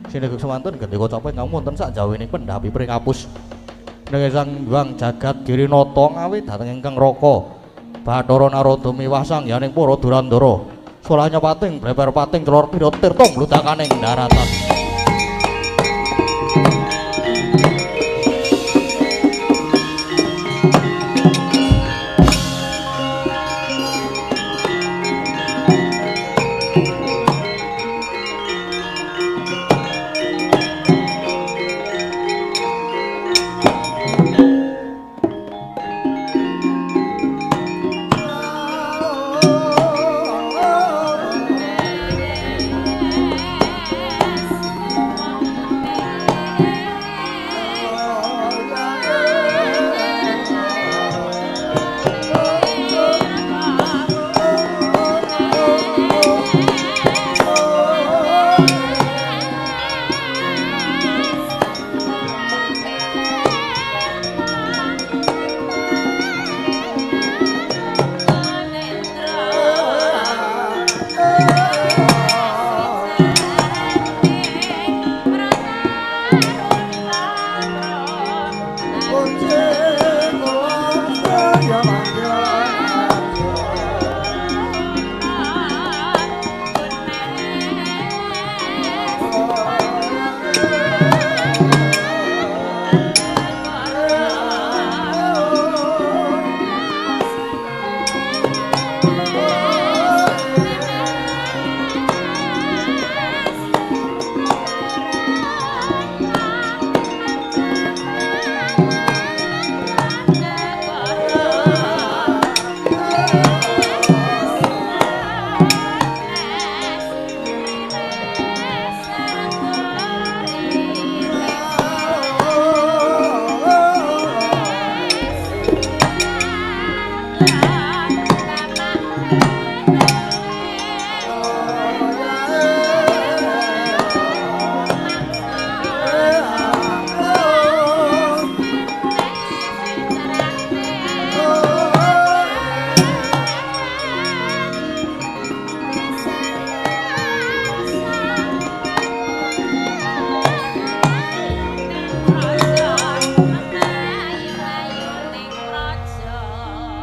Sinegek semanten gendika capek ngamun wonten sak jawining pendhapi pring apus. Nenging Sang Hyang Jagat Girinata ngawi dhateng ingkang raka. Bathara Narada miwah sangyaning para Durandara. Solanya pating bleber pating celor tirta mbludakaning daratan.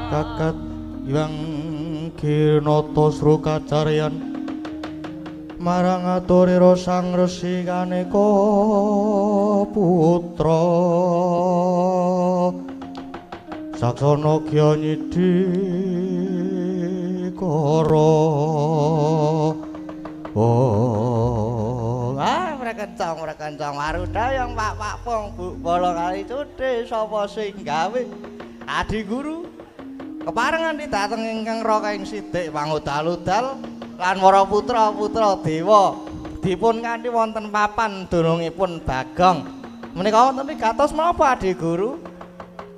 Kakat Hyang Girinata sru kacaryan marang aturira Sang Resi Kaneka putra saksana Gyanyidikara. Mrekencong Maruda yang Pak Pong Bu Bala kali cudhe sapa sing gawe Adi Guru keparengan dithateng ingkang raka ing sithik pangudal-udal lan para putra-putra dewa dipun kanthi wonten papan dunungipun Bagong. Menika wonten wigatos menapa Adi Guru?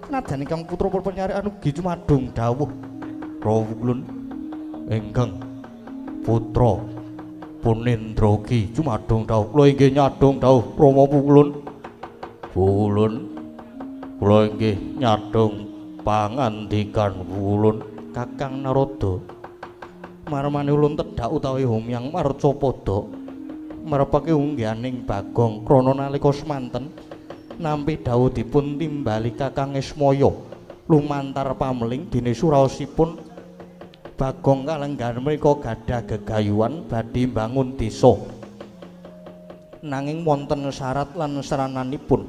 Senajan ingkang putra penyarian ugi cumadung dawuh rawuh ingkang putra Punendra ki cumadung dawuh kula inggih nyadong dawuh Rama Pulun. Kula inggih nyadong pangandikan Wulun Kakang Narada marmane ulun tedhak utawi humyang marcapada marepake ungganing Bagong krana nalika semanten nampi dawuh dipun timbali Kakang Ismaya lumantar pameling dene suraosipun Bagong kalenggan mriku gadah gegayuhan badhe mbangun desa nanging wonten syarat lan serananipun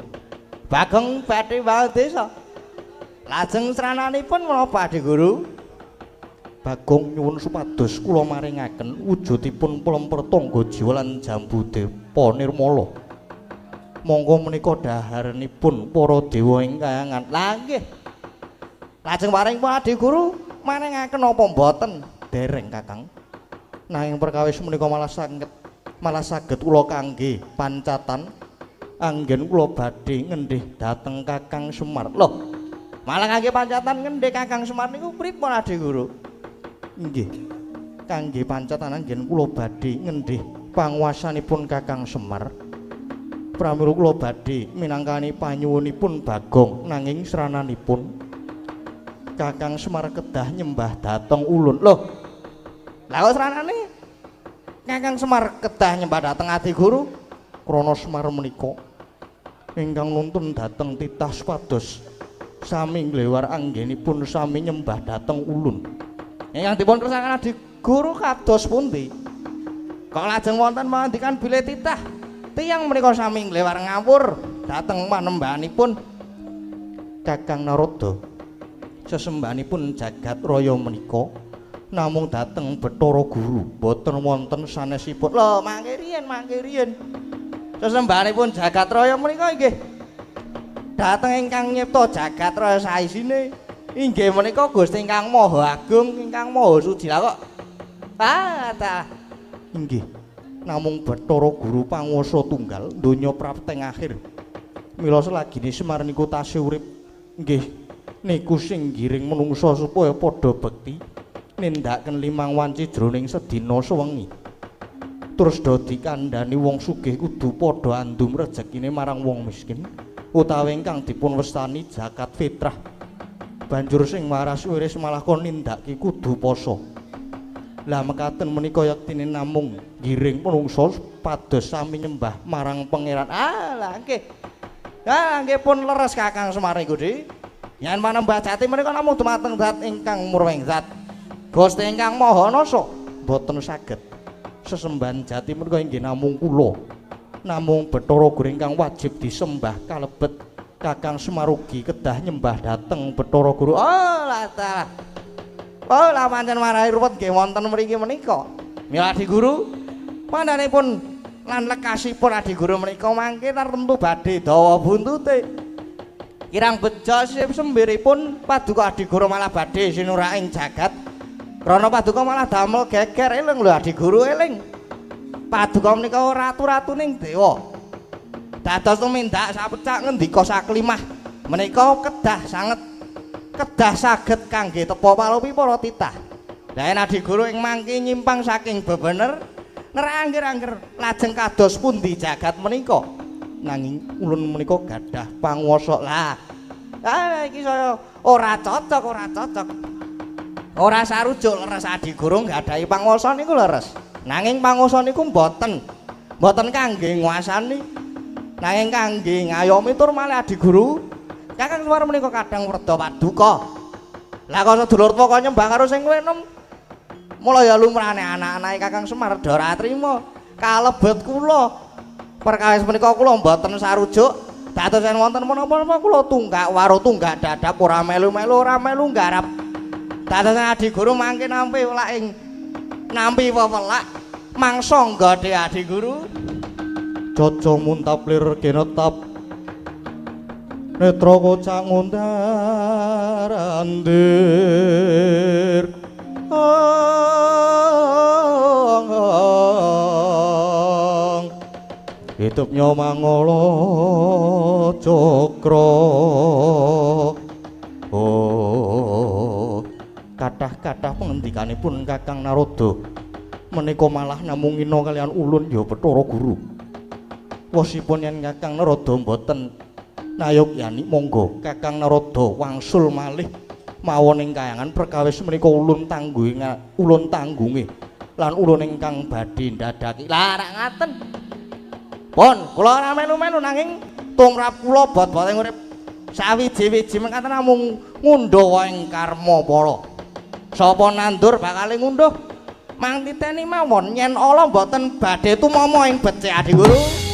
Bagong badhe mbangun desa. Lajeng srananipun menapa Adi Guru? Bagong nyuwun supados kula maringaken wujudipun plemper tangga jiwa lan jambu depa nirmala. Monggo menika daharenipun para dewa ingkang lah nggih. Lajeng paringipun Adi Guru maringaken napa mboten? Dereng Kakang. Nanging perkawis menika malah saged kula kangge pancatan anggen kula badhe ngendhih dhateng Kakang Semar. Loh, malah kangge pancatan ngendhih Kakang Semar niku pripun Adi Guru? Nggih. Kangge pancatan anggen kula badhe ngendhih panguwasanipun Kakang Semar. Pramila kula badhe minangkani panyuwunipun Bagong nanging srananipun Kakang Semar kedah nyembah dhateng ulun. Loh. Lah kok sranane Kakang Semar kedah nyembah dhateng Adi Guru krana Semar menika ingkang nuntun dhateng titah supados sami nglewar anggenipun sami nyembah dhateng ulun. Ingkang dipun kersakaken Adi Guru kados pundi? Kok lajeng wonten pangandikan bilih titah tiyang menika sami nglewar ngawur dhateng panembahanipun Kakang Narada. Sesembahanipun jagat raya menika namung dhateng Bathara Guru, boten wonten sanesipun. Lho, mangke riyen. Sesembahanipun jagat raya menika inggih dhateng ingkang nyipta jagat raya saisine. Inggih menika Gusti ingkang Maha Agung, ingkang Maha Suci. Lah kok inggih namung Bathara Guru panguwasa tunggal donya prapteng akhir. Mila selagine Semar niku tasih urip nggih niku sing giring menungsa supaya padha bekti nindakaken limang wanci jroning sedina sewengi. Terus dadi kandhani wong sugih kudu padha andum rejekine marang wong miskin utawi ingkang dipun westani zakat fitrah. Banjur sing waras wiris malah kon nindakake kudu poso. Lah mekaten menika yektine namung giring menungsa pados sami nyembah marang pangeran. Lah nggih. Nggih pun leres Kakang Semar niku, Dik. Yen manembah jati menika namung dumateng zat ingkang murwing zat. Gusti ingkang Maha Nasa boten saged. Sesembahan jati menika inggih namung kula. Namung Bathara Guru ingkang wajib disembah kalebet Kakang Semarugi kedah nyembah dhateng Bathara Guru. Oh, lah pancen marahi ruwet nggih wonten mriki menika. Mila Adi Guru pandhanipun lan lekasipun Adi Guru menika mangke tartemtu badhe dawa buntute. Kirang beja sembiripun Paduka Adi Guru malah badhe sinuraing jagat. Krana Paduka malah damel geger eling lho Adi Guru eling. Paduka menika ratu-ratuning dewa. Dados tumindak sapecak ngendika saklimah menika kedah sanget kedah saged kangge tepa palopi para titah. Lah yen Adi Guru ing mangke nyimpang saking bebener nerangger-angger lajeng kados pundi jagat menika. Nanging ulun menika gadah panguwasa. Lah iki saya ora cocok. Ora sarujuk leres Adi Guru nggadahi panguwasa niku leres. Nanging panguwasa niku mboten kangge nguasani. Nanging kangge ngayomi tur malih Adi Guru. Kakang Semar menika kadang werda paduka. Lah kok sedulur kok nyembah karo sing kowe enom. Mula ya lumrahane anak-anake Kakang Semar ora trima kalebet kula. Perkawis menika kula mboten sarujuk. Dados yen wonten menapa-menapa kula tunggak waru tunggak dadap ora melu-melu ora melu nggarap. Dados Adi Guru mangke nampi wewelak mangsa nggodhe Adi Guru. Caca muntaplir kinetap netra kocak ngundarandir. Hitupnya mangala cokro. Kathah-kathah pengendikanipun Kakang Narada menika malah namung ina kalian ulun ya Bathara Guru. Wasipun yen Kakang Narada mboten nayogyani monggo Kakang Narada wangsul malih mawon ing kayangan perkawis menika ulun tanggunge lan ulun ingkang badhe ndadaki. Lah rak ngaten. Pun kula ora melu-melu nanging tumrap kula bot-boting urip sawiji-wiji mekaten namung ngundha ing karma para. Sapa nandur bakal ngunduh mang titeni mawon yen ala mboten badhe tumama ing becik Adi Guru.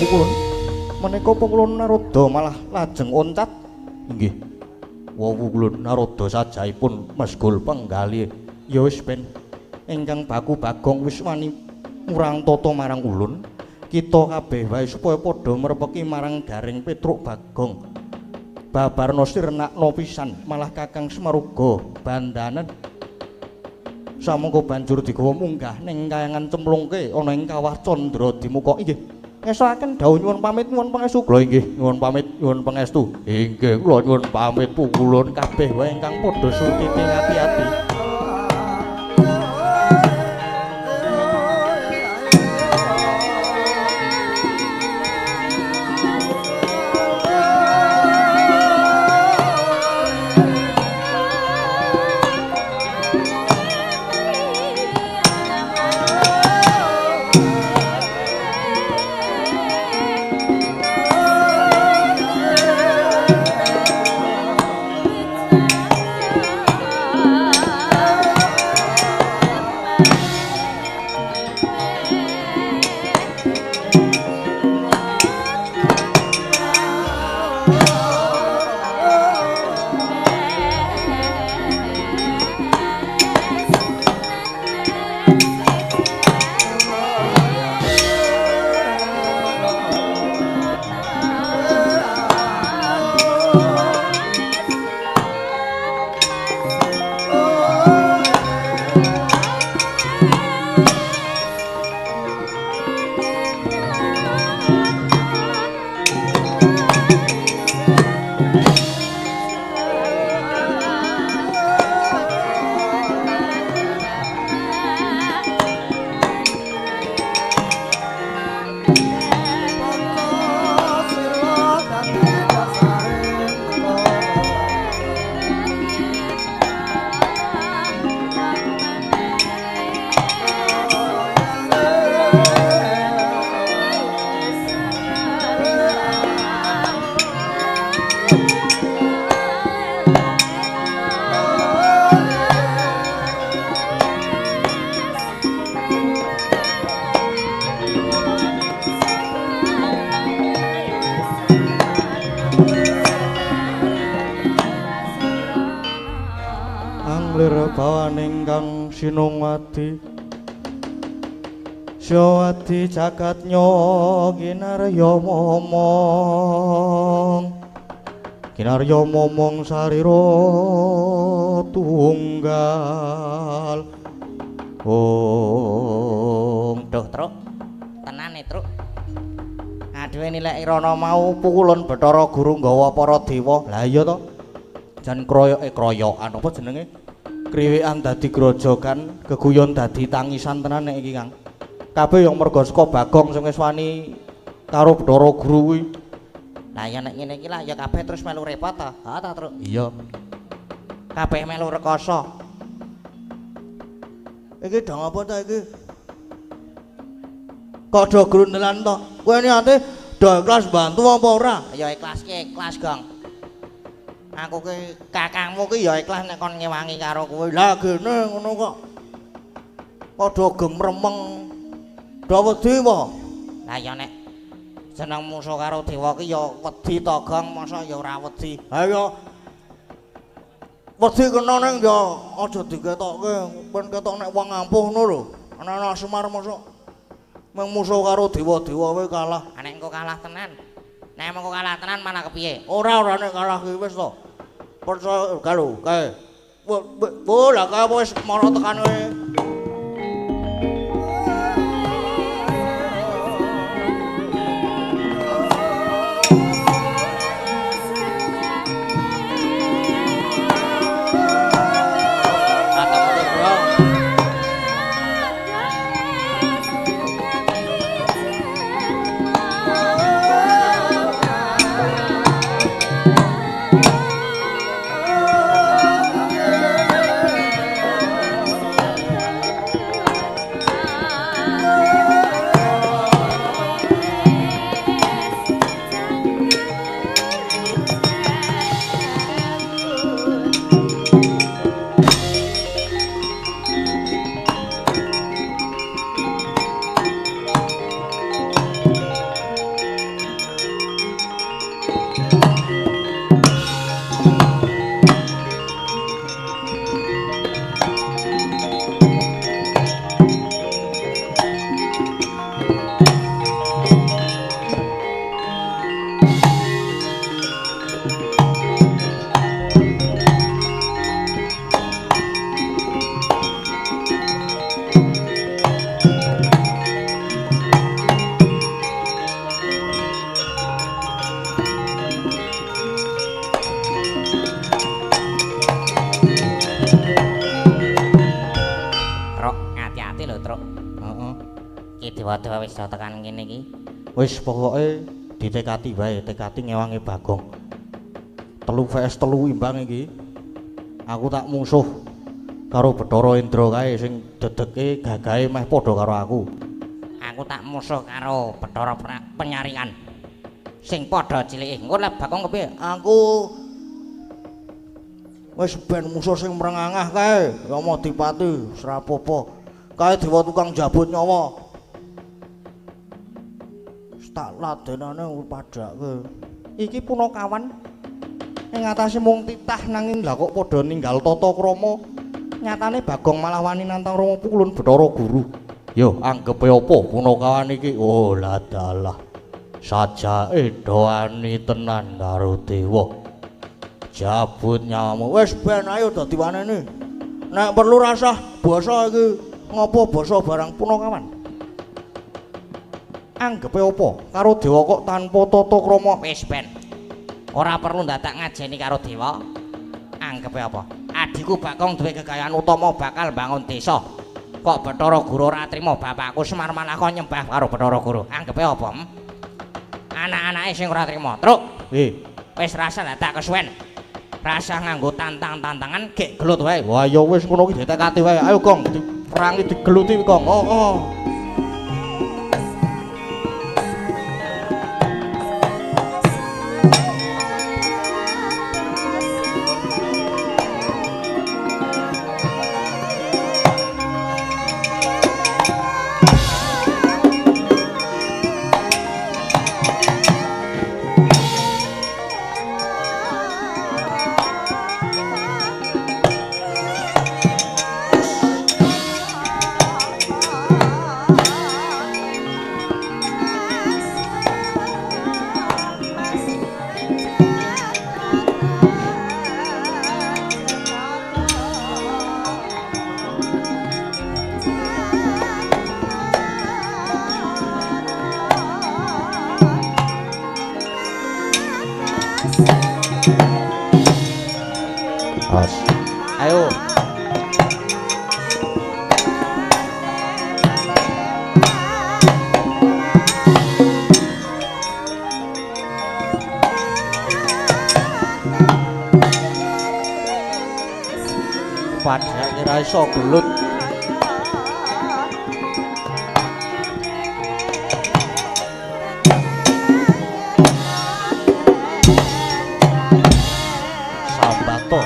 Pukulun menika Pukulun Narada malah lajeng oncat. Nggih. Pukulun Narada sajaipun mesgul penggalih. Ya wis ben ingkang baku Bagong wis wani murang tata marang ulun. Kita kabeh wae supaya padha mrepeki marang Garing Petruk Bagong. Babarna sirnakna pisan malah Kakang Semaruga bandanen. Samangka banjur digawa munggah ning kayangan cemplungke ana ing kawah Candra Dimuka. Inggih. ngesoaken dawuh nyuwun pamit nyuwun pangestu kula inggih nyuwun pamit nyuwun pangestu inggih kula nyuwun pamit pukulun kabeh wae ingkang padha sutiti ati-ati. Bawaning kang sinungwati syawati jagat kinarya momong sarira tunggal duh truk tenane truk aduh nilai rono mau pukulun Bathara Guru nggawa para dewa lah iya to jan kroyokan apa jenenge kriwekan dadi grojogan, geguyon dadi tangisan tenan nek iki Kang. Kabeh yang merga saka Bagong sing wis wani karo Bathara Guru kuwi. Lah ya nek ngene iki lah ya kabeh terus melu repot ta? Ha ta, Truk? Iya. Kabeh melu rekoso. Iki dang apa ta iki? Kok do grundelan to? Kowe niate do ikhlas bantu apa ora? Ya ikhlas ki ikhlas, Gong. Aku ki kakangmu ki ya ikhlas nek kon ngewangi karo kowe. Lah gene ngono kok. Padha gemremeng. Do wedi apa? Lah ya nek jeneng musuh karo dewa ki ya wedi to, Gong, masa ya ora wedi. Ha ya wedi kena ning ya aja diketokke, ben ketok nek wong ampuh ngono lho. Ana Semar mosok mung musuh karo dewa-dewa kowe kalah. Nek engko kalah tenan. Nek mengko kalah tenan malah kepiye? Ora nek kalah ki wis to. Percaya kalau kae. Lah kae wis mara tekan kowe. dewa-dewa wis tekan kene iki. Wis pokoke ditekati wae, tekati ngewangi Bagong. 3 vs 3 imbang iki. Aku tak musuh karo Bathara Indra kae sing dedeke gagahe meh padha karo aku. Aku tak musuh karo Bathara Penyaringan sing padha cilike. Engko lek Bagong kepiye? Aku wis ben musuh sing mrengangah kae, Rama Dipati, srapopo. Kae dewa tukang jabut nyawa. Tak ladenane padhake. Iki punakawan ing atase mung titah nanging lha kok padha ninggal tata krama. Nyatane Bagong malah wani nantang Rama Pukulun Bathara Guru. Yo anggepe apa punakawan iki? Oh ladalah. Sajake doani tenan karo dewa. Jabut nyawamu wis ben ayo dadi wanene. Nek perlu rasah basa iki ngopo basa barang punakawan. Anggepe apa karo dewa kok tanpa tata krama? Wis ben. Ora perlu dadak ngajeni karo dewa. Anggepe apa? Adikku Bagong duwe kekayaan utama bakal bangun desa. Kok Bathara Guru ora trima bapakku Semar malah kok nyembah karo Bathara Guru. Anggepe apa? Anak-anake sing ora trima. Truk. Wis rasa dadak kesuwen. Rasa nganggo tantang-tantangan gek gelut wae. Wah ya wis ngono ki ditekati wae. Ayo Gong, perangi digeluti Gong. Oh. Ayo. Padahal ora iso gelut. Sambato.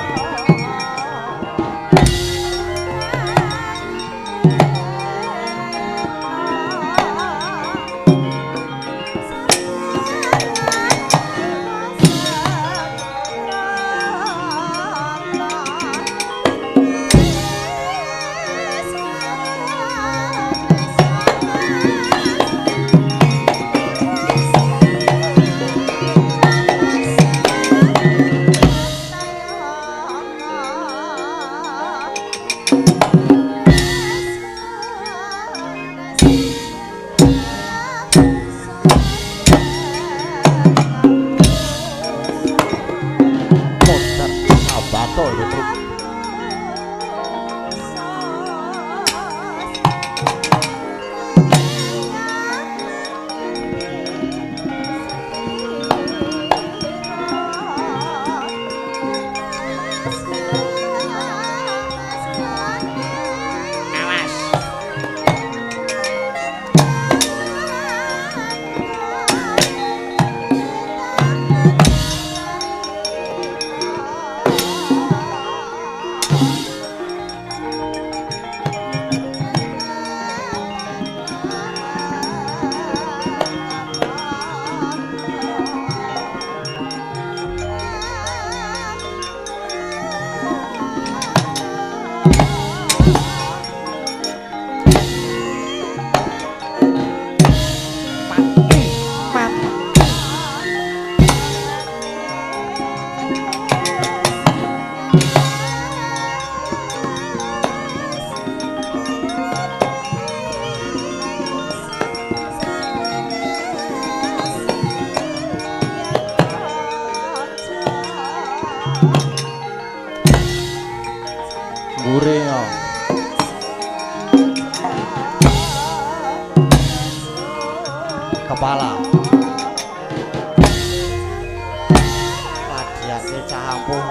padake cah ampuh.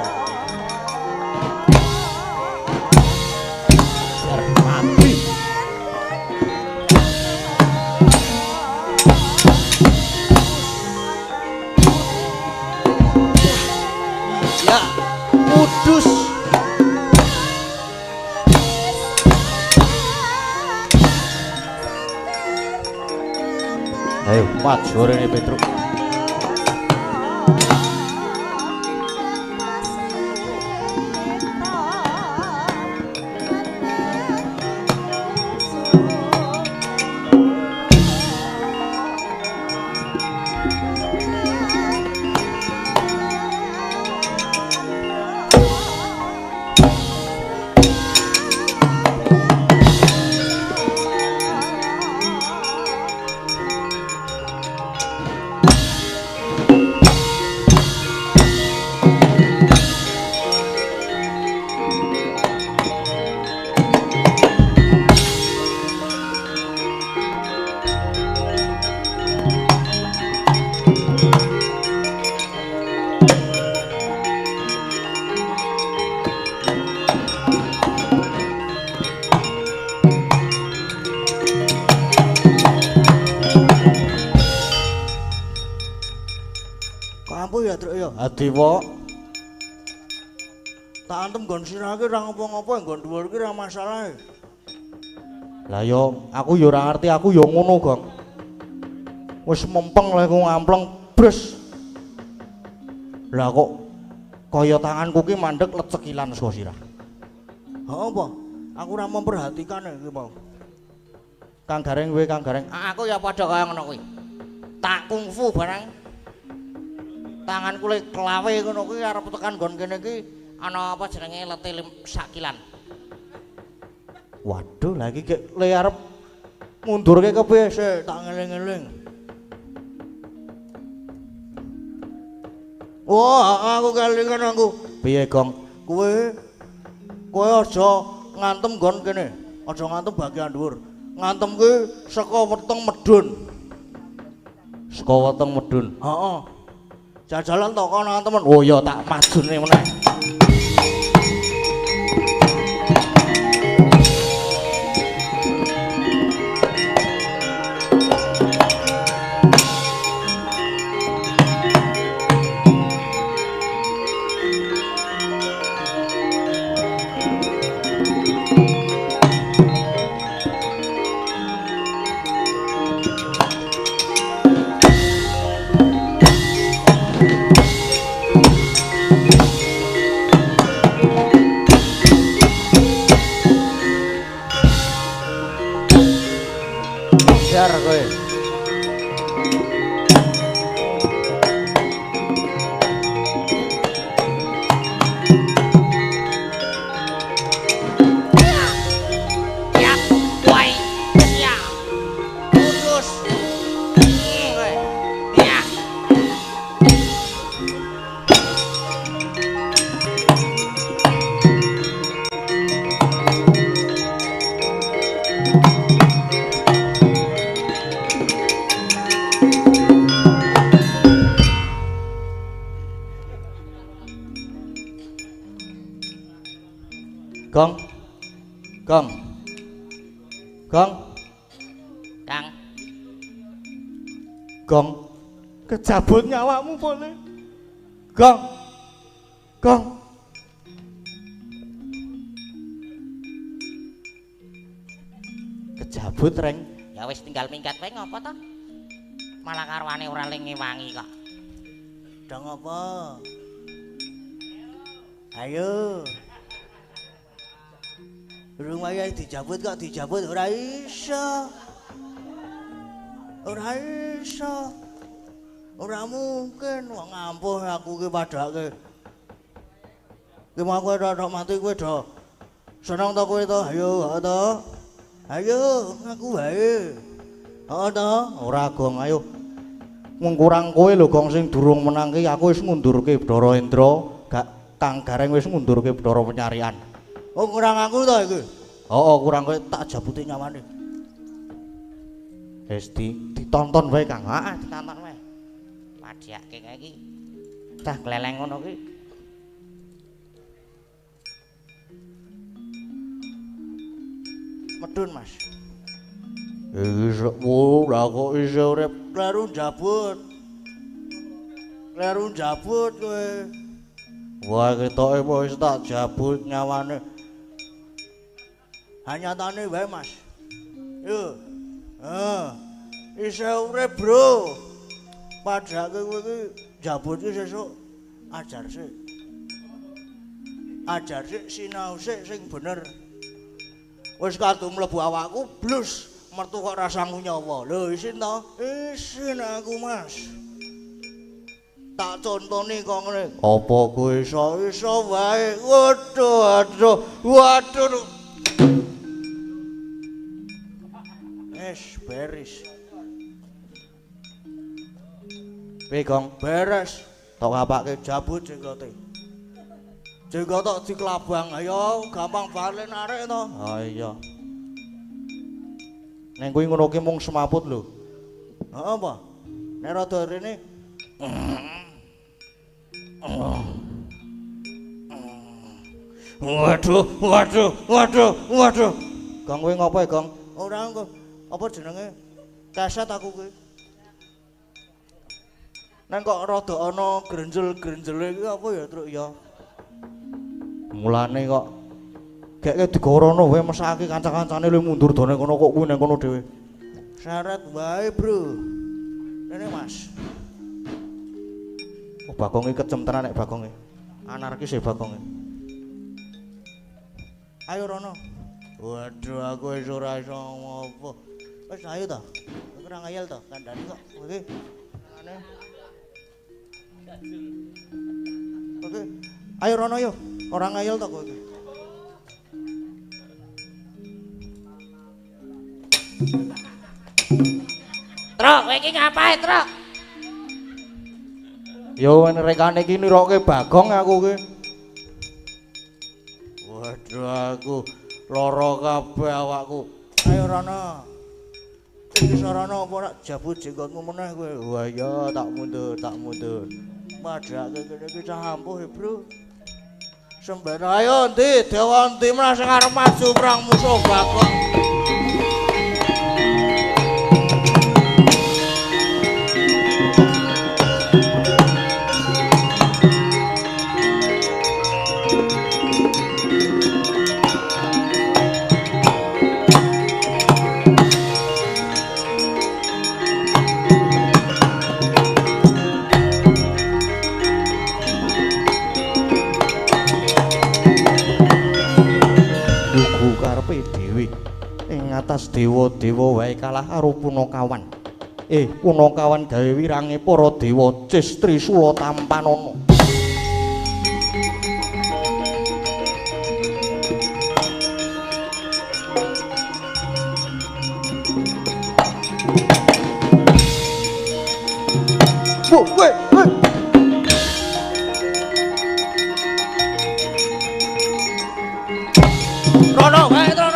Mati. Ya, kudus. Ayo, maju rene Petruk. Ampuh ya Truk ya. Adewa. Tak antem nggon sirahke ora ngopo-ngopo nggon dhuwur ki ora masalah. Lah yo aku yo ora ngerti aku yo ngono, Gong. Wis mempeng lek ngampleng bres. Lah kok kaya tanganku ki mandek lecekilan saka sirah. Heeh apa? Aku ora memperhatikan iki mau. Kang Gareng kowe Kang Gareng. Aku ya padha kaya ngono kuwi. Tak kungfu barang. Tanganku lek klawe ngono kuwi arep tekan nggon kene iki ana apa jenenge lete sakilan. Waduh, lagi gek le arep mundurke kepiye Sik tak ngeling-eling. Wah, aku kelingan aku. piye, Gong? Kowe aja ngantem nggon kene. Aja ngantem bagian dhuwur. Ngantem ki saka weteng medun. Saka weteng medun. Heeh. Jajalan to kono temen. Oh ya tak majune meneh. Jar kowe. Ya, woi, ya. Kudus. Ya. Gong. Gong. Gong. Kang, Gong. Kejabut nyawamu pole. Gong. Gong. Kejabut reng. ya wis tinggal minggat wae ngopo to? Malah karwane ora lengi wangi kok. Dang apa? Ayo. Durung wayahe dijabut kok dijabut ora iso. Ora iso. Ora mungkin wong ampuh aku ki padake. Ki mau kowe tok mati kowe do. Seneng to kowe to? Ayo, to. Ayo, ngaku wae. Heeh to? Ora, Gong, ayo. Mung kurang kowe lho, Gong, sing durung menang ki aku wis ngundurke Bathara Indra, gak Kang Gareng wis ngundurke Bathara Penyarian. Oh, kurang aku to iki. Oh, kurang kowe tak Jabuti nyawane. wis ditonton wae, Kang. Heeh, ditonton wae. Padhake kae iki. Cah gleleng ngono ki Medun, Mas. Iki ora kok iso urip. Kleru jabut. Kleru jabut kowe. Wah, ketoke wis tak jabut nyawane. Hanyatane wae, Mas. Yo. Iso urip, Bro. Padake kowe iki jabut iki sesuk ajar sik. Ajar sik sinau sik sing bener. Wis kadung mlebu awakku blus mertu kok rasamu nyawa. Lho isin to? Isin aku, Mas. Tak contoni kok ngene. Apa kowe iso wae. Waduh. Beres. piye, Gong? Beres. Tok ngapake Jabut jenggote. Jenggot diklabang. Ayo gampang balen arek to. Oh iya. Neng kuwi ngono ki mung semaput lho. Heeh, apa? Nek rada rene Waduh. Gong kuwi ngopo ya, Gong? Ora kok. Apa jenenge? Kaset aku kuwi. Nang kok rada ana grenjel-grenjele iki apa ya, Truk ya? Mulane kok geke digorono wae mesake kanca-kancane lu mundur done kono kok kuwi nang kono dhewe. Syarat wae, Bro. Rene, Mas. Oh, Bagong iki kejem tenan nek Bagong iki. Anarkis ya Bagong iki. Ayo Rono. Waduh, aku wis ora iso ngopo. Wis ayo to. Aku ora ngayal to, kandhane kok. Oke. Ane. Oke. Ayo Rono yo. Ora ngayal to kowe iki. Truk, kowe iki ngapain, Truk? Yo rekane iki niroke Bagong aku ki. Waduh, aku lara kabeh awakku. Ayo Rono. Iki sarana apa nak jabut jenggotmu meneh kowe. Wah ya tak mundur. Padake kene iki cah ampuh, Bro. Sembara ayo ndi dewa ndi meneh sing arep maju perang musuh Bagong. Atas dewa-dewa wae kalah karo Punakawan. Punakawan gawe wirange para dewa Cis Trisula Tampanana.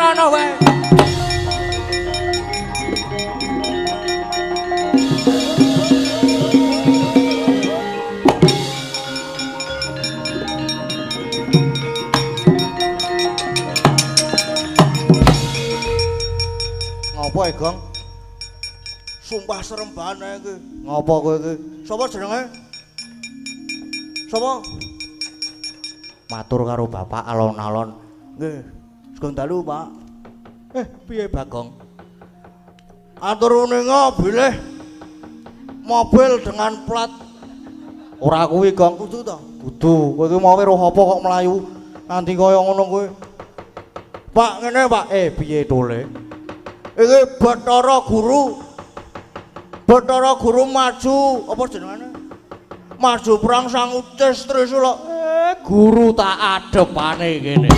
Rono wae. Ngopo e, Gong? Sumpah serembane iki. Ngopo kowe iki? Sapa jenenge? Sapa? Matur karo Bapak alon-alon. Nggih. Sugeng dalu, Pak. Piye Bagong? Atur uninga bilih mobil dengan plat Ora kuwi, Gong. kudu to. Kudu. Kowe iki mau weruh apa kok mlayu nganti kaya ngono kowe? Pak ngene, Pak. Piye tole? Iki Bathara Guru. Bathara Guru maju apa jenengane? Maju perang sang Cis Trisula. Guru tak adepane kene.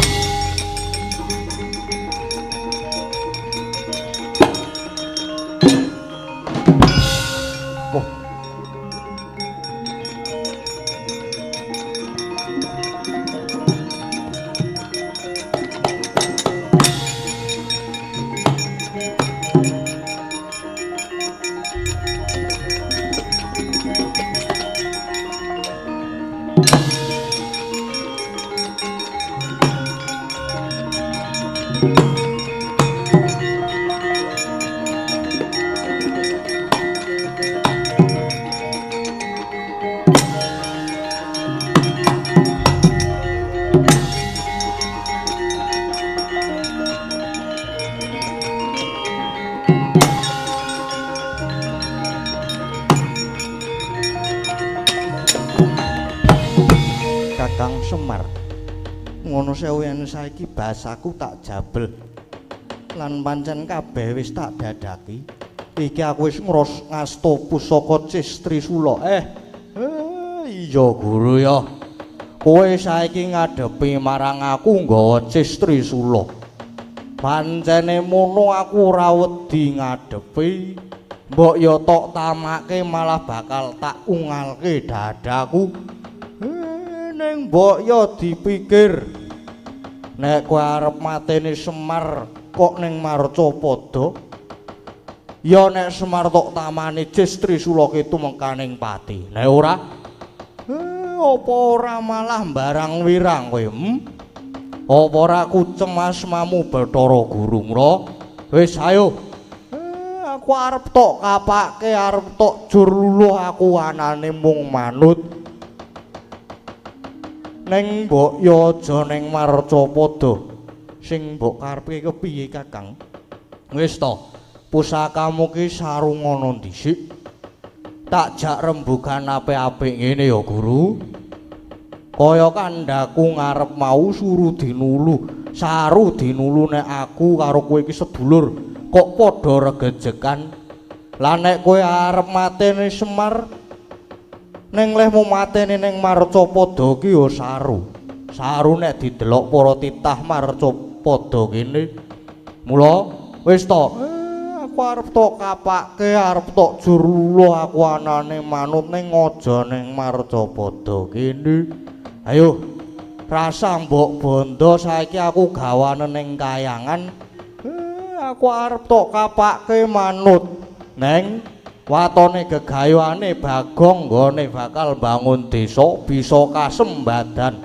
Kakang Semar. Ngono sewu yen saiki basaku tak jabel. Lan pancen kabeh wis tak dadaki. Iki aku wis ngasta pusaka Cistrisula. Iya Guru ya. Kowe saiki ngadepi marang aku nggawa Cistrisula. Pancene mono aku ora wedi ngadepi. Mbok ya tok tamake malah bakal tak ungalke dadaku. Ning mbok ya dipikir nek kowe arep mateni Semar kok ning Marcapada. Ya nek Semar tok tamani Cistrisula ki tumengkaning pati. Nek ora apa ora malah barang wirang kowe? Apa ora kucem asmamu Bathara Guru mra? Wis ayo. Aku arep tok kapake, arep tok jur luluh aku anane mung manut. Ning mbok ya aja ning Marcapada. Sing mbok karepe kepiye Kakang? Wis to, pusakamu ki sarungana dhisik. Tak jak rembugan apik-apik ngene ya Guru. Kaya kandhaku ngarep mau suruh dinulu, saru dinulu nek aku karo kowe iki sedulur kok padha regejekan. Lah nek kowe arep mateni Semar ning lehmu mateni ning Marcapada ki ya saru. Saru nek didelok para titah Marcapada kene. Mula wis to, aku arep tok kapake, arep tok juruluh aku anane manut ning aja ning Marcapada kene. Ayo, rasa mbok bondo saiki aku gawane ning kayangan. Aku arep tok kapake manut neng watone gegayuhane Bagong nggone bakal bangun desa bisa kasembadan.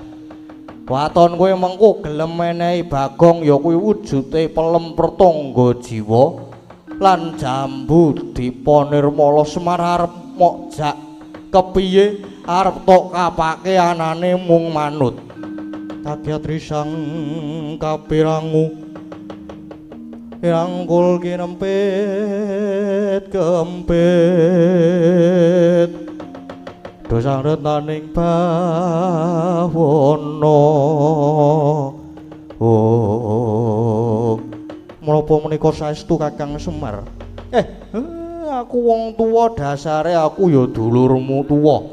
Waton kowe mengko gelem menehi Bagong ya kuwi wujude pelem pertangga jiwa lan jambu dipa nirmala Semar arep mokjak kepiye arep tok kapake anane mung manut. Kagyatrisang kapirangu Rangkul kinempit kempit dosang retaning bawana. Menapa menika saestu Kakang Semar? Aku wong tuwa dasare aku ya dulurmu tuwa.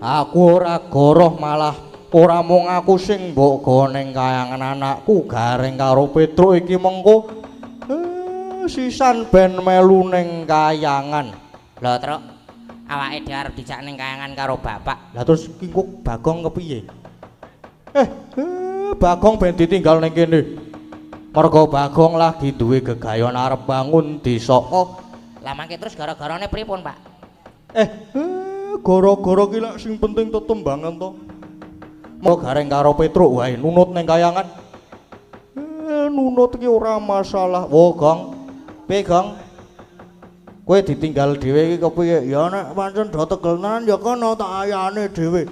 Aku ora goroh malah ora mung aku sing mbok gawa ning kayangan anakku gareng karo Petruk iki mengko sisan ben melu ning kayangan. Lho, Truk. Awake dhewe arep dijak ning kayangan karo bapak. Lah terus iki kok Bagong kepiye? Bagong ben ditinggal ning kene. Mergo Bagong lagi duwe gegayon arep bangun desa. Oh, lah mangke terus gara-garane pripun, Pak? Gara-gara ki lak sing penting tetembangan to. Mau gareng karo Petruk wae nunut ning kayangan. Nunut ki ora masalah. Wo, Gong. Piye, Gong? Kowe ditinggal dhewe iki kepiye? Ya nek pancen do tegelnan ya kono tak ayane dhewe.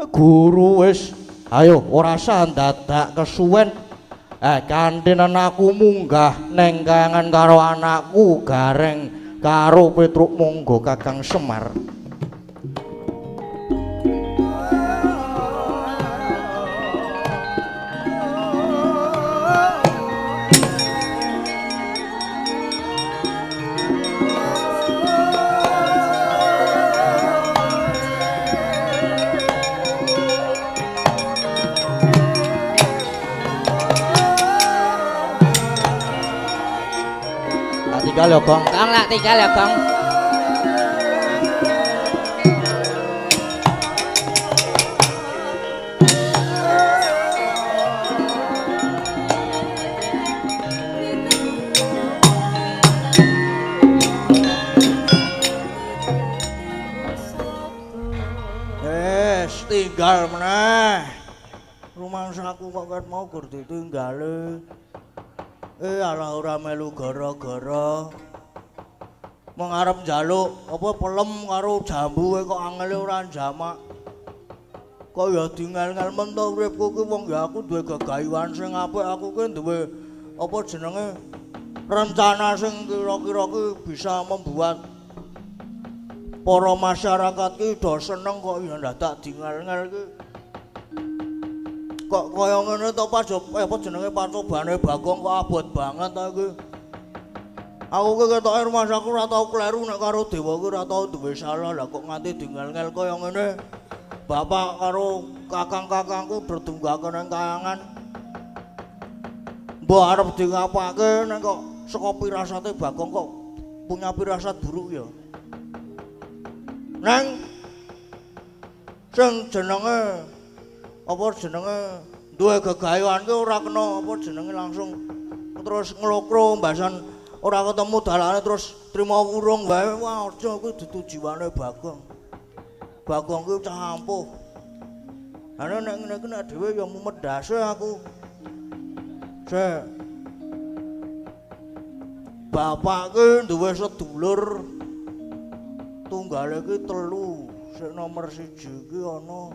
Guru wis ayo ora usah dadak kesuwen. Kanthi anakku munggah ning kayangan karo anakku gareng karo Petruk monggo Kakang Semar. Tinggal ya, Gong. Gong lak tinggal ya, Gong. Tinggal meneh. Rumangsaku kok ket mau gur ditinggale. Alah ora melu gara-gara mengarep njaluk apa pelem karo jambu kok angele ora jamak. Kok ya dingel-ngel mentok uripku ki wong ya aku duwe gegayuhan sing apik, aku ki duwe apa jenenge rencana sing kira-kira ki bisa membuat para masyarakat ki do seneng kok ya dadak dingal-ngal ki. Kok kaya ngene to apa jenenge pacobane Bagong kok abot banget ta iki. Aku ki ketoke rumah saku ora tau kleru nek karo dewa ki ora tau duwe salah lah kok nganti dingal-ngal kaya ngene. Bapak karo kakang-kakangku berdunggaken ing kayangan. Mbok arep dingapake nek kok saka pirasate Bagong kok punya pirasat buruk ya. Nang sing jenenge apa jenenge duwe gegayuhan ki ora kena apa jenenge langsung terus nglokro mbasan ora ketemu dalane terus trima wurung wae. Wah aja kuwi dudu jiwane Bagong. Bagong ki cah ampuh. Ana nek ngene iki nek dhewe ya mumet dase aku. Sek. Bapak ki duwe sedulur tunggale ki 3. Sing nomor 1 ki ana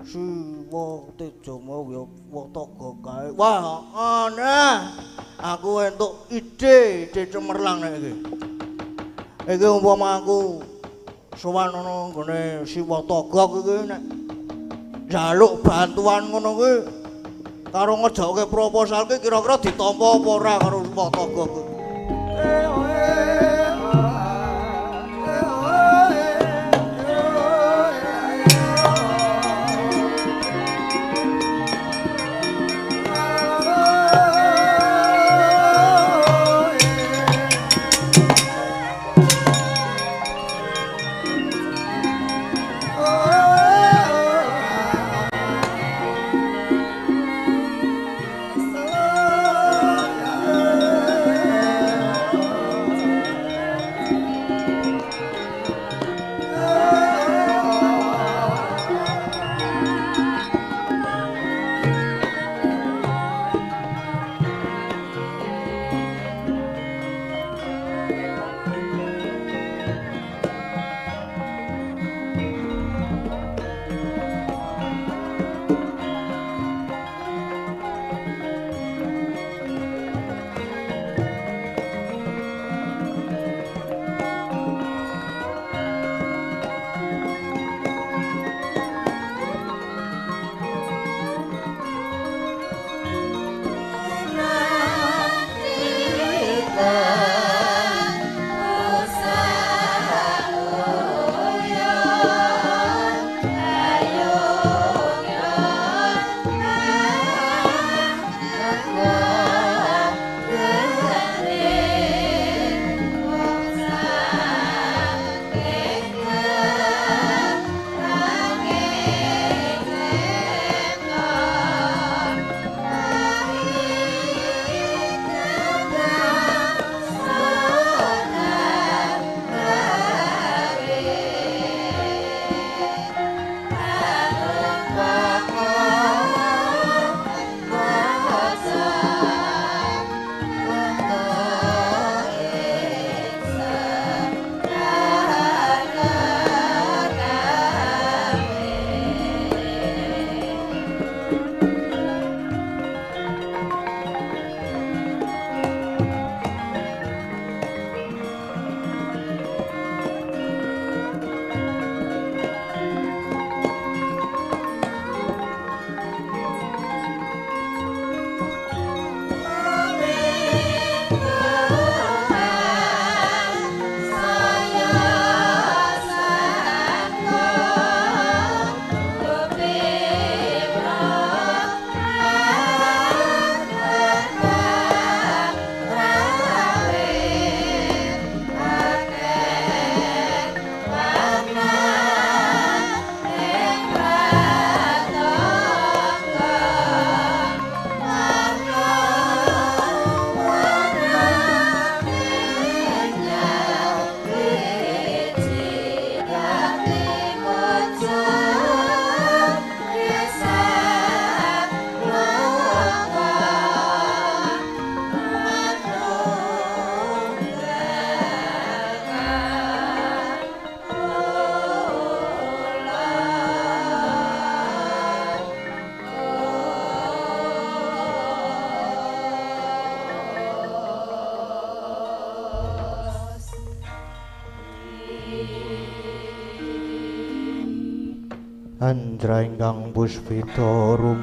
Siwa Tejama Wataga kae. Wah, ana. Aku entuk ide cemerlang nek iki. Iki umpama aku sowan ana nggone Siwa Taga iki nek njaluk bantuan ngono kuwi karo ngejokke proposal ki kira-kira ditampa apa ora karo Siwa Taga kuwi. Andra ingkang puspitorum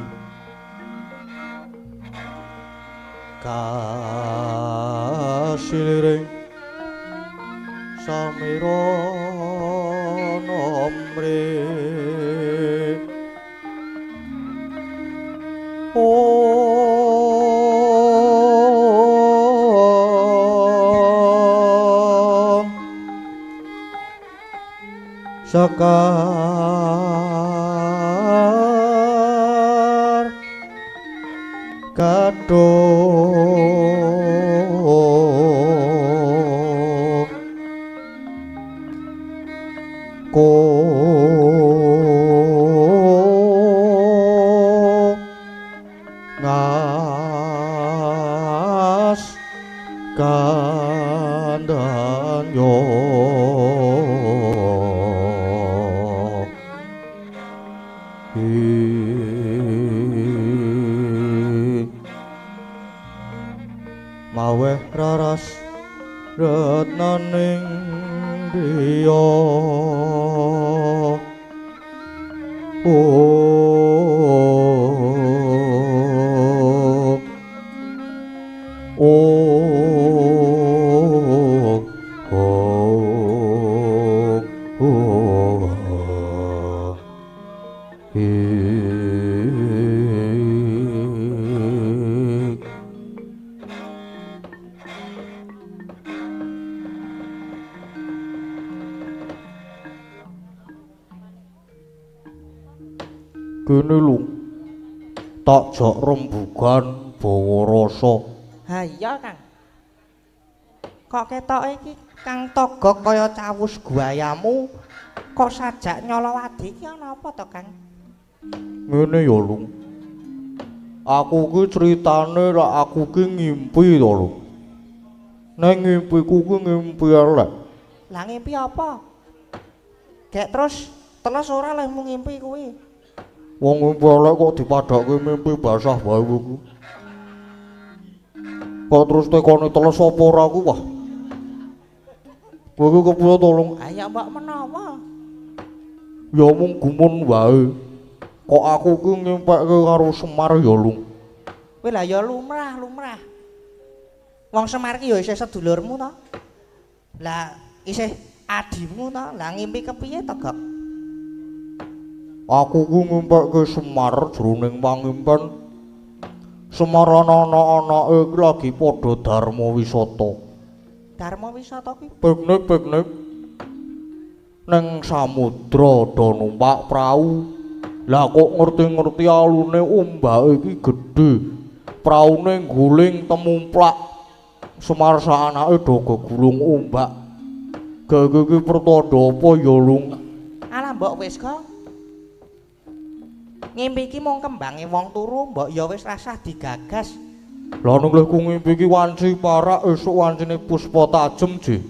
kasiliring samira nomre Sekar kadung ko ngas kandanyo maweh raras retnaning diya kene lho tak jak rembugan bawa rasa. Ha iya Kang. Kok ketoke iki Kang Togok kaya cawus guayamu kok sajak nyolowadi iki ana apa to Kang? Ngene ya lho. Aku ki critane rak aku ki ngimpi to lho. Nek ngimpiku ki ngimpi elek. Lah ngimpi apa? Gek terus ora lemu ngimpi kuwi. Wong ngimpi elek kok dipadhake mimpi basah wae kuwi. Kok terus tekone teles apa ora ku wah. Kowe kepiye tolong? Ayo mbak menawa. Ya mung gumun wae. Kok aku ki ngimpekke karo Semar ya lung. Kowe lah ya lumrah. Wong Semar ki ya isih sedulurmu to. Lah isih adimu to. Lah ngimpi kepiye to, Gok? Aku ku ngimpekke Semar jroning pangimpen. Semar ana-anake iki lagi padha dharma wisata. Dharma wisata ki Piknik neng samudra do numpak prau. Lah kok ngerti-ngerti alune ombake iki gedhe. Praune guling temumplak. Semar saanake do gegulung ombak. Gege iki pertanda apa ya, Lung? alah mbok wis Gok. Ngimpi iki mung kembange wong turu, mbok ya wis rasah digagas. Lah nek ku ngimpi iki wanci parak esuk wancine puspa tajem, Ji.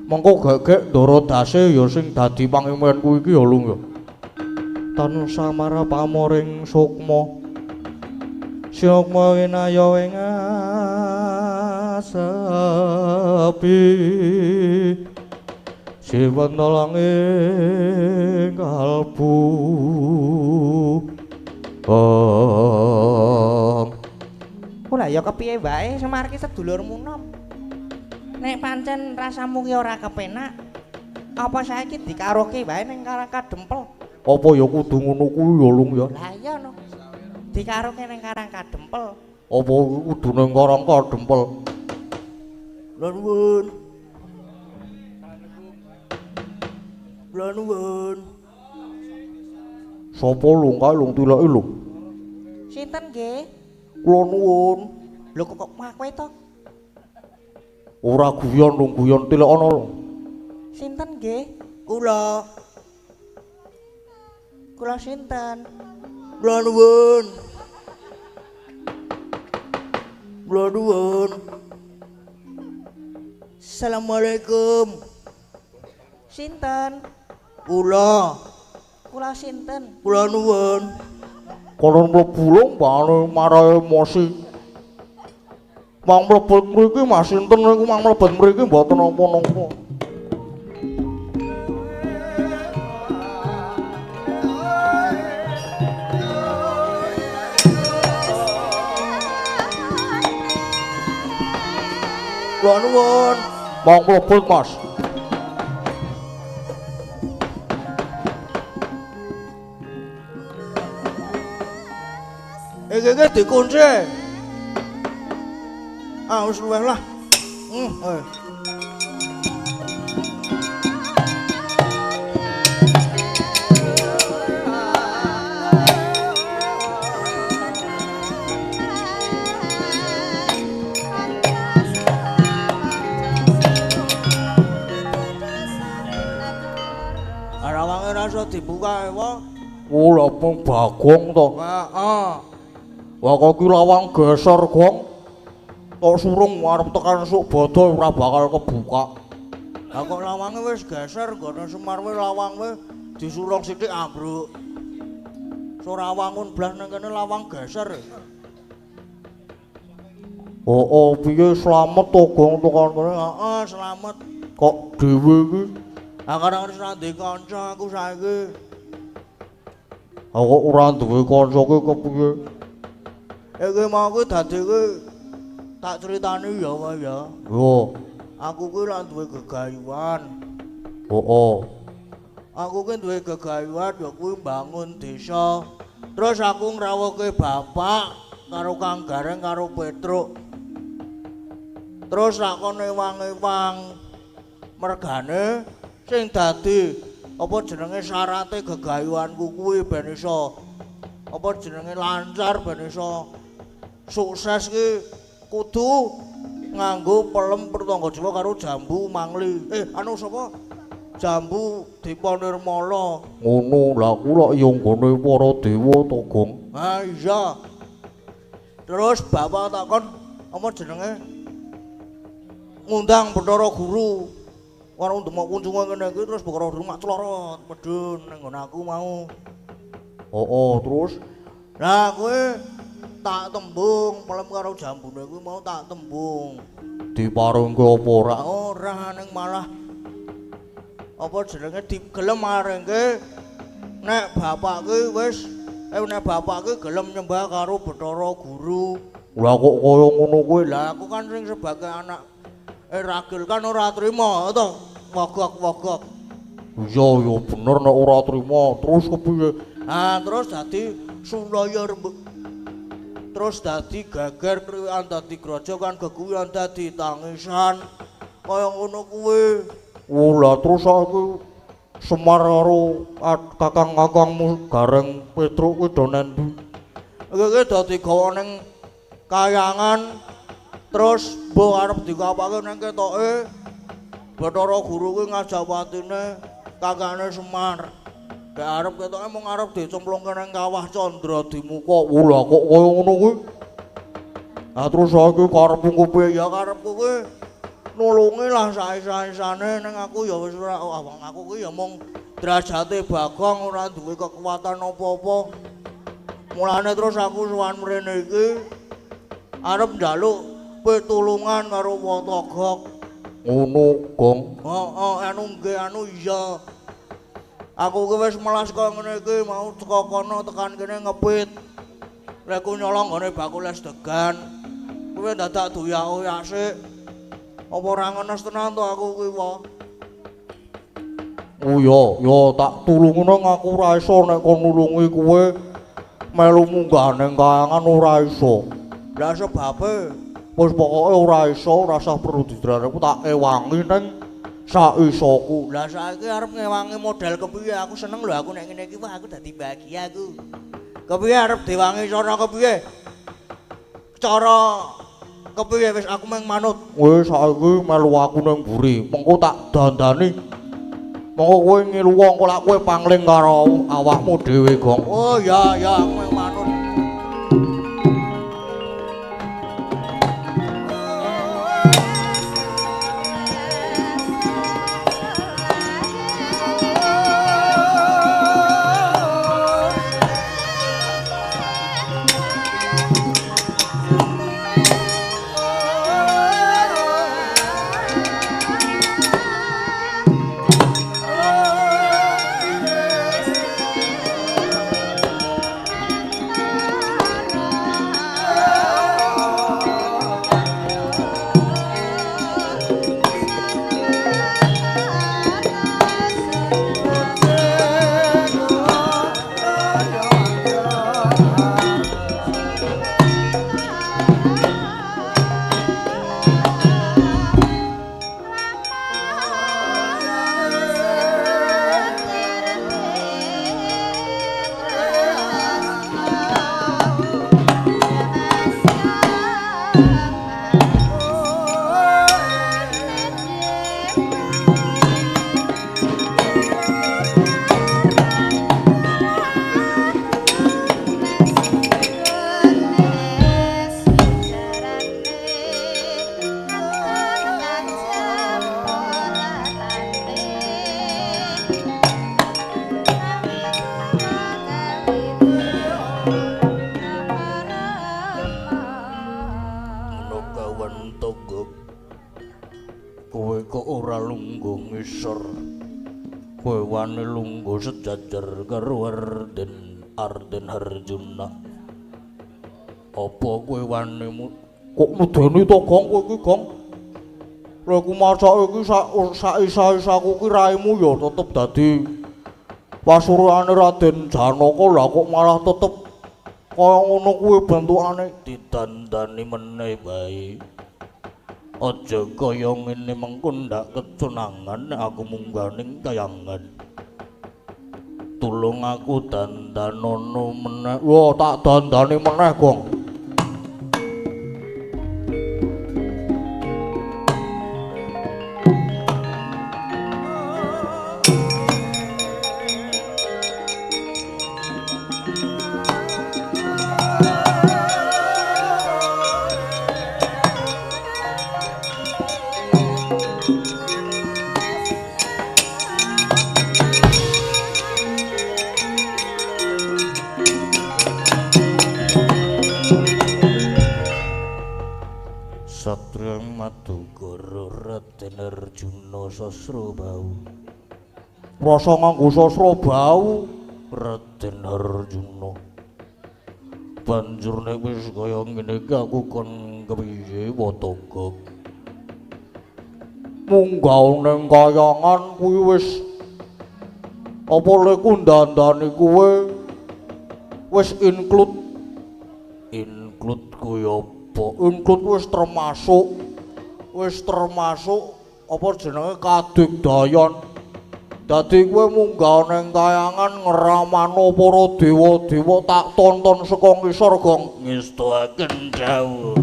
Mengko gek-gek ndara dase ya sing dadi pangimpenku iki ya, Lung ya. Tan samara pamoring sukma. Sukma winaya ing asepi. Siwan langing kalbu. Ora ya kepiye wae Semar ki sedulurmu nom. Nek pancen rasamu ki ora kepenak, apa saiki dikaroke wae ning Karang Kadempel? Apa ya kudu ngono kuwi ya, Lung ya? Lah iya no. Dikaroke ning Karang Kadempel. Apa kudu ning Karang Kadempel? Nuwun. Nuwun. Sapa Lung kae Lung tileke lho. Sinten nggih? Kula nuwun. Lho kok kowe to? Ora guyon Lung, guyon tilekana lho. Sinten nggih? Kula. Kula sinten? Kula nuwun. Kula nuwun. Assalamualaikum. Sinten? Kula. Kula sinten? Kula nuwun. Konon mlebu Lung bane marai emosi. Mang mlebet mriki Mas sinten niku mang mlebet mriki mboten napa-napa. Kula nuwun. Monggo pun Mas. Iki dikunci. Ah wis luweh lah. Rawange rasa dibuka wae. Lha pun Bagong to. Heeh. Wah kok ki lawang geser, Gong. Tok surung arep tekan sok bodo ora bakal kebuka. Lah kok lawange wis geser gone Semar wae lawang wae disurung sithik ambruk. Sorawangun blas nang kene lawang geser. Oh, piye slamet to, Gong tekan kene? Heeh, slamet. Kok dhewe iki? Lah karang wis ra ndek kanca aku saiki. Aku ora duwe kanca ki kepiye? Iki mau kuwi dadi kuwi tak critani ya wae ya. Yo. Aku kuwi lak duwe gegayuhan. Oh. Aku ki duwe gegayuhan ya kuwi mbangun desa. Terus aku ngrawuhke bapak karo Kang Gareng karo Petruk. Terus lakon ewang-ewang mergane sing dadi apa jenenge syarate gegayuhanku kuwi ben iso apa jenenge lancar ben iso sukses ki kudu nganggo pelem Pertangga Jawa karo jambu mangli. Anu sapa? Jambu Dipanirmala. Ngono, lah aku lak ya nggone para dewa to, Gong. Ha iya. Terus bapak takon apa jenenge? Ngundang Bathara Guru. Karo ndemok kunjungan kene iki terus Bathara Guru mak clorot medun nang nggon aku mau. Oh, terus Lah kowe tak tembung pelem karo jambune kuwi mau tak tembung. diparingke apa ora? Ora ning malah apa jenenge digelem maringke nek bapak ki wis nek bapak ki gelem nyembah karo Bathara Guru. Lah kok kaya ngono kuwi? Lah aku kan sing sebagai anak ragil kan ora trima to. Wogok-wogok. Iya ya bener nek ora trima. Terus kepiye? Ah terus dadi sulaya rembug. Terus dadi geger kriwikan dadi grojogan geguyan dadi tangisan. Kaya ngono kuwi. Oh, lah terus aku Semar karo kakang-kakangmu Gareng Petruk kuwi do nendi? Iki dadi gawa ning kayangan terus mbok arep dikapake nang ketoke Bathara Guru kuwi ngajak watine kakane Semar. Dek arep ketoke mung arep dicemplungke nang kawah Candra Dimuka. Oh, lah kok kaya ngono kuwi? Lah terus aku karepku kepiye? Ya karepku kuwi nulungi lah sae-saesane ning aku ya wis ora awang aku kuwi ya mung derajate Bagong ora duwe kekuatan apa-apa. Mulane terus aku sowan mrene iki arep njaluk pitulungan karo Watagok. Ngono, Gong. Anu nggih anu iya. Aku ki wis melas kaya ngene iki mau teko kono tekan kene ngepit. Lek ku nyolong gone bakul es degan. Kuwi dadak doyak-oyak sik. Apa ora ngenes tenan to aku kuwi wae. Oh ya tak tulungno aku ora iso nek kon nulungi kowe melu munggah ning kayangan ora iso. Lah sebabe Wis pokoke ora iso, ora usah perlu didrarepku tak ewangi ning saisoku. lah saiki arep ngewangi model kepiye? Aku seneng lho aku nek ngene iki wah aku dadi bahagia aku. Kepiye arep diwangi cara kepiye? Cara kepiye wis aku meng manut. Wis saiki melu aku ning mburi, mengko tak dandani. Mengko kowe ngilu wong kok lak kowe pangling karo awakmu dhewe, Gong. Oh ya aku meng manut. kowe wani lungguh sejajar karo Arden Harjuna. Apa kowe wani kok medeni to Gong kowe iki Gong? Lha ku masak iki sak isa-isaku ki raimu ya tetep dadi pasuruane Raden Janaka, lah kok malah tetep kaya ngono kuwi bentukane didandani meneh bae. Aja kaya ngene mengko ndak kecunangan aku mungganing kayangan. Tulung aku dandanono meneh. Wah, tak dandani meneh, Gong. Raden Arjuna Sasrabau. Rasa nganggo Sasrabau Raden Arjuna. Banjur nek wis kaya ngene iki aku kon kepiye Wataka. Munggah ning kayangan kuwi wis apa lek kundandani kuwe wis include kuwi apa? Include wis termasuk apa jenenge kadigdayan. Dadi kowe munggah ning kayangan ngramano para dewa-dewa tak tonton saka ngisor Gong. Ngestuaken jauh.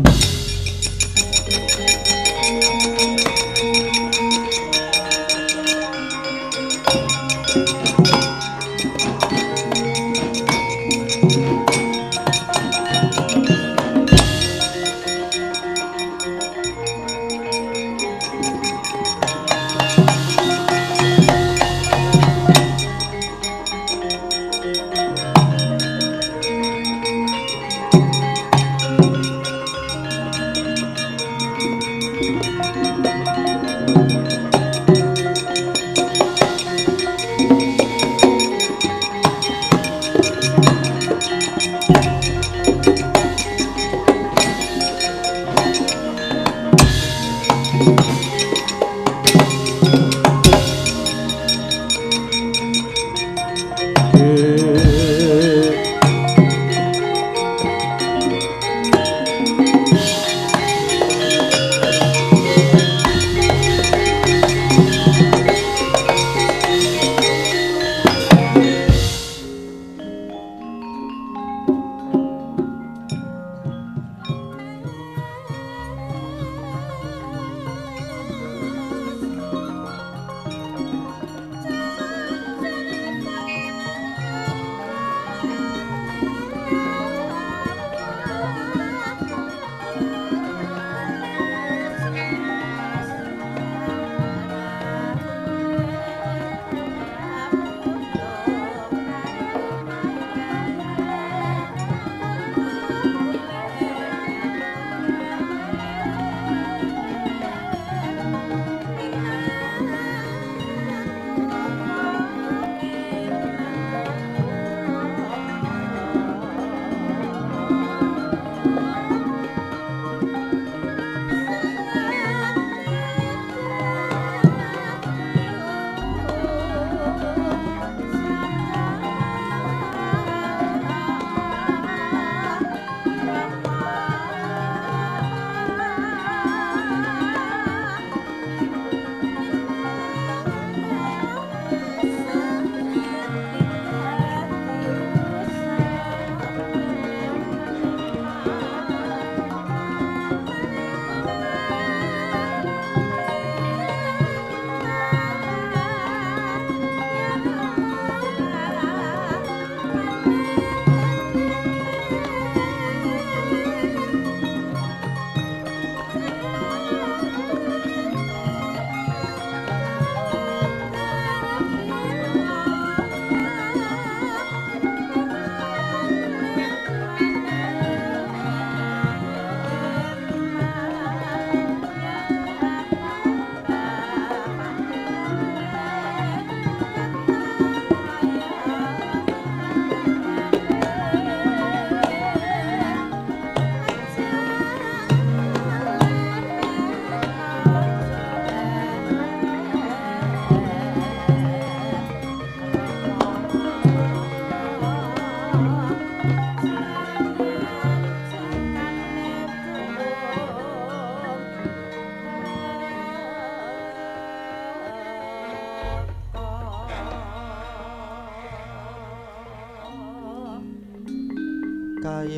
kayon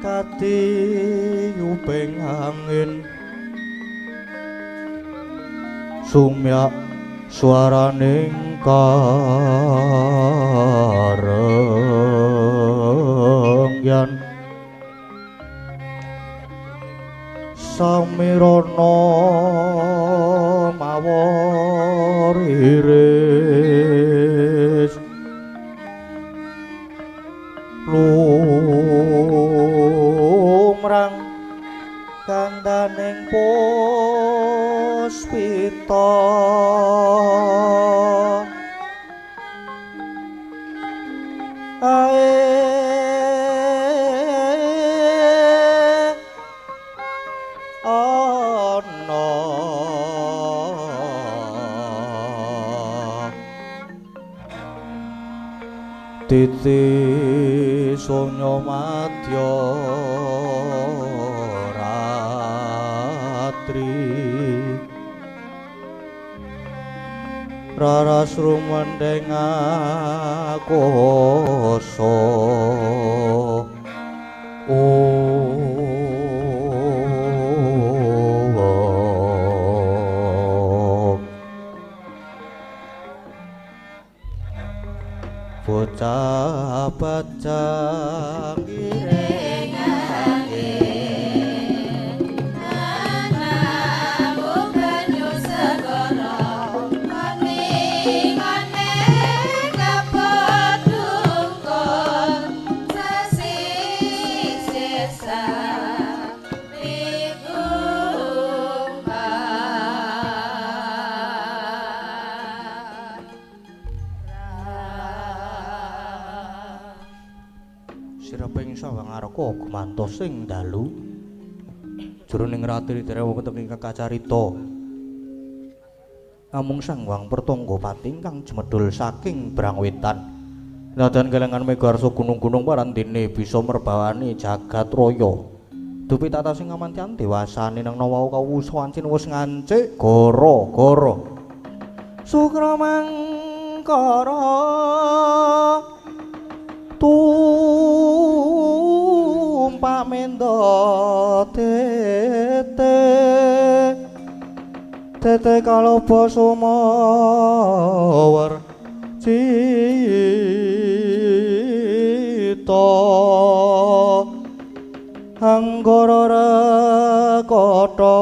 katiyuping angin sumyak swaraning karengyan samirana mawar iris lumrang kandaning puspita ae ana titi sonya madya raras rumendeng akoso bocah bajang ireng sireping sawang arka gumantos sing dalu jroning ratri derewong teng ingkang kacarita namung Sang Hyang Pertanggapati ingkang jemedhul saking Brangwetan nadan kelengan megarsa gunung-gunung parandene bisa merbawani jagat raya dupi tata sing amantian dewasane nang nawa kawusawancin wis ngancik gara-gara sukramangkara tumpak mendo tete kaloba sumawar cita anggara rekata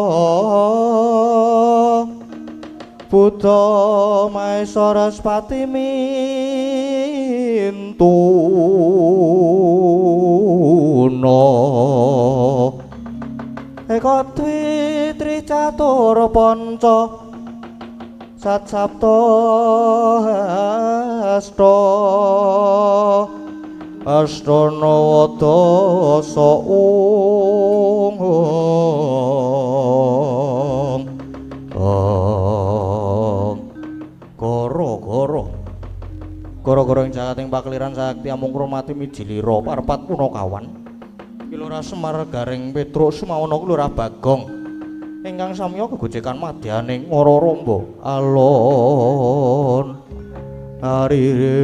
Buddha Maesaraswati mintuna eka dwi tricatur panca sat sapta astana wadasa gara-gara ing jagating pakliran sakti amung kromati mijilira parpat punakawan Kilurah Semar Garing Petruk Sumawana Kilurah Bagong ingkang samya gegojekan madyaning Ngara Ramba alon arire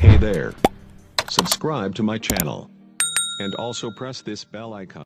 Hey there. Subscribe to my channel. And also press this bell icon.